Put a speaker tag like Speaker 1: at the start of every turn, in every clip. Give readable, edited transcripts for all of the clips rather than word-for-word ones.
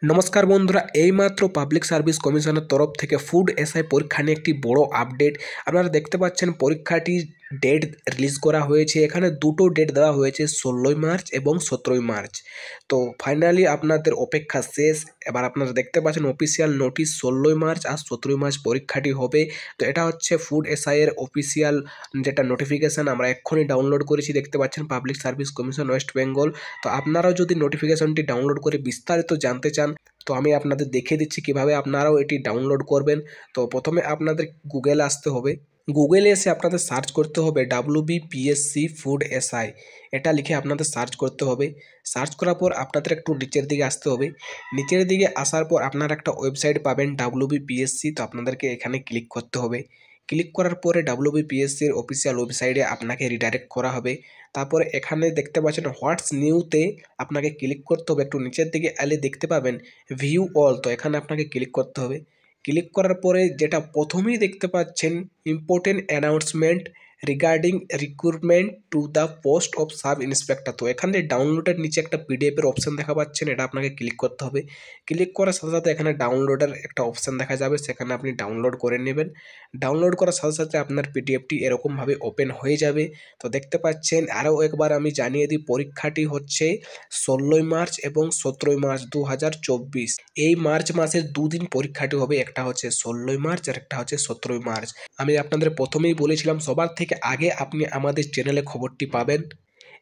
Speaker 1: নমস্কার বন্ধুরা, এইমাত্র পাবলিক সার্ভিস কমিশনের তরফ থেকে ফুড এসআই পরীক্ষা নিয়ে একটি বড় আপডেট আপনারা দেখতে পাচ্ছেন। পরীক্ষাটির ডেট রিলিজ করা হয়েছে। এখানে দুটো ডেট দেওয়া হয়েছে, 16ই মার্চ এবং 17ই মার্চ। তো ফাইনালি আপনাদের অপেক্ষা শেষ। এবার আপনারা দেখতে পাচ্ছেন অফিসিয়াল নোটিশ, 16ই মার্চ আর 17ই মার্চ পরীক্ষাটি হবে। তো এটা হচ্ছে ফুড এসআই এর অফিসিয়াল যেটা নোটিফিকেশান আমরা এক্ষুনি ডাউনলোড করেছি, দেখতে পাচ্ছেন public service commission West Bengal. তো আপনারাও যদি নোটিফিকেশনটি ডাউনলোড করে বিস্তারিত জানতে চান, তো আমি আপনাদের দেখিয়ে দিচ্ছি কিভাবে আপনারাও এটি ডাউনলোড করবেন। তো প্রথমে আপনাদের গুগলে আসতে হবে। গুগলে এসে আপনাদের সার্চ করতে হবে WBPSC ফুড এসআই, এটা লিখে আপনাদের সার্চ করতে হবে। সার্চ করার পর আপনাদের একটু নিচের দিকে আসতে হবে। নিচের দিকে আসার পর আপনারা একটা ওয়েবসাইট পাবেন WBPSC। তো আপনাদেরকে এখানে ক্লিক করতে হবে। ক্লিক করার পরে WBPSCর অফিসিয়াল ওয়েবসাইটে আপনাকে রিডাইরেক্ট করা হবে। তারপরে এখানে দেখতে পাচ্ছেন হোয়াটস নিউতে আপনাকে ক্লিক করতে হবে। একটু নিচের দিকে এলে দেখতে পাবেন ভিউ অল, তো এখানে আপনাকে ক্লিক করতে হবে। ক্লিক করার পরে যেটা প্রথমেই দেখতে পাচ্ছেন important announcement regarding recruitment to the post of sub inspector, তো এখানে ডাউনলোডের নিচে একটা পিডিএফের অপশান দেখা পাচ্ছেন, এটা আপনাকে ক্লিক করতে হবে। ক্লিক করার সাথে সাথে এখানে ডাউনলোডের একটা অপশান দেখা যাবে, সেখানে আপনি ডাউনলোড করে নেবেন। ডাউনলোড করার সাথে সাথে আপনার পিডিএফটি এরকমভাবে ওপেন হয়ে যাবে। তো দেখতে পাচ্ছেন, আরও একবার আমি জানিয়ে দিই, পরীক্ষাটি হচ্ছে 16ই মার্চ এবং 17ই মার্চ 2024। এই মার্চ মাসের দুদিন পরীক্ষাটি হবে, একটা হচ্ছে 16ই মার্চ আর একটা হচ্ছে 17ই মার্চ। আমি আপনাদের প্রথমেই বলেছিলাম সবার থেকে আগে আপনি আমাদের চ্যানেলে খবরটি পাবেন।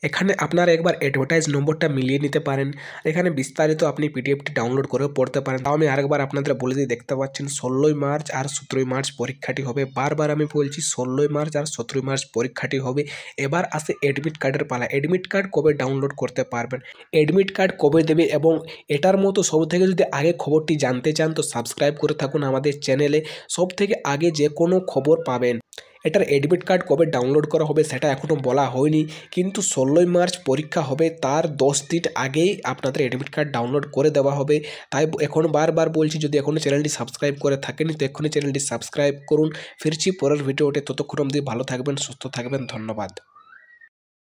Speaker 1: এখানে আপনারা একবার অ্যাডভার্টাইজ নম্বরটা মিলিয়ে নিতে পারেন। এখানে বিস্তারিত আপনি পিডিএফটি ডাউনলোড করেও পড়তে পারেন। তাও আমি আরেকবার আপনাদের বলে দিই, দেখতে পাচ্ছেন 16ই মার্চ আর 17ই মার্চ পরীক্ষাটি হবে। বারবার আমি বলছি 16ই মার্চ আর 17ই মার্চ পরীক্ষাটি হবে। এবার আসে অ্যাডমিট কার্ডের পালা। অ্যাডমিট কার্ড কবে ডাউনলোড করতে পারবেন, অ্যাডমিট কার্ড কবে দেবে, এবং এটার মতো সব থেকে যদি আগে খবরটি জানতে চান তো সাবস্ক্রাইব করে থাকুন আমাদের চ্যানেলে। সব থেকে আগে যে কোনো খবর পাবেন। এটার অ্যাডমিট কার্ড কবে ডাউনলোড করা হবে সেটা এখনও বলা হয়নি, কিন্তু 16ই মার্চ পরীক্ষা হবে, তার 10 দিন আগেই আপনাদের অ্যাডমিট কার্ড ডাউনলোড করে দেওয়া হবে। তাই এখন বারবার বলছি, যদি এখনও চ্যানেলটি সাবস্ক্রাইব করে থাকেনি তো এখনই চ্যানেলটি সাবস্ক্রাইব করুন। ফিরছি পরের ভিডিওতে, ততক্ষণ অবধি ভালো থাকবেন, সুস্থ থাকবেন, ধন্যবাদ।